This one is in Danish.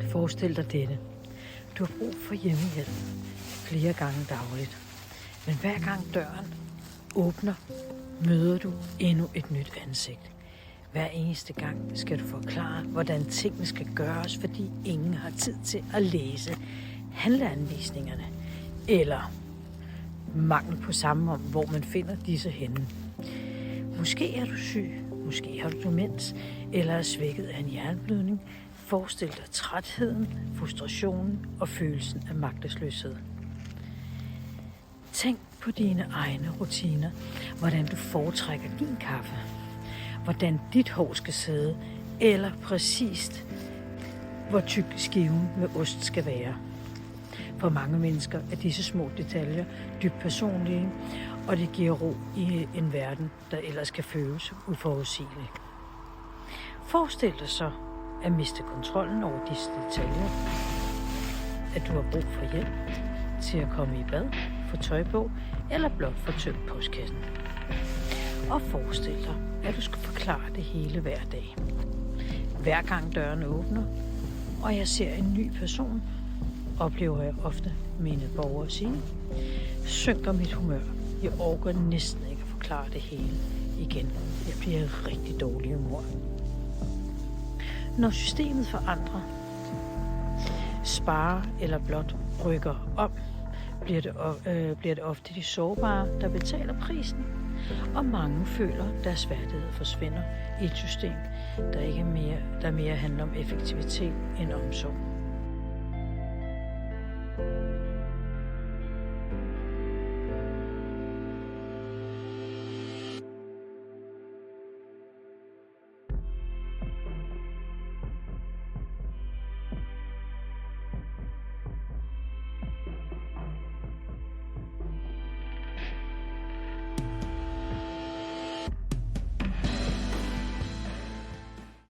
Forestil dig dette. Du har brug for hjemmehjælp flere gange dagligt. Men hver gang døren åbner, møder du endnu et nyt ansigt. Hver eneste gang skal du forklare, hvordan tingene skal gøres, fordi ingen har tid til at læse handleanvisningerne. Eller mangel på samme om, hvor man finder disse henne. Måske er du syg, måske har du demens, eller er svækket af en hjerneblødning. Forestil dig trætheden, frustrationen og følelsen af magtesløshed. Tænk på dine egne rutiner, hvordan du foretrækker din kaffe, hvordan dit hår skal sidde, eller præcist, hvor tyk skiven med ost skal være. For mange mennesker er disse små detaljer dybt personlige, og det giver ro i en verden, der ellers kan føles uforudsigelig. Forestil dig så at miste kontrollen over disse detaljer, at du har brug for hjælp til at komme i bad, få tøj på, eller blot få tømt postkassen. Og forestil dig, at du skal forklare det hele hver dag. Hver gang døren åbner, og jeg ser en ny person, oplever jeg ofte mine borgere sige, synker mit humør. Jeg orker næsten ikke at forklare det hele igen. Jeg bliver i rigtig dårlig humør. Når systemet forandrer, sparer eller blot rykker om, bliver det ofte de sårbare, der betaler prisen. Og mange føler, at deres værdighed forsvinder i et system, der mere handler om effektivitet end omsorg.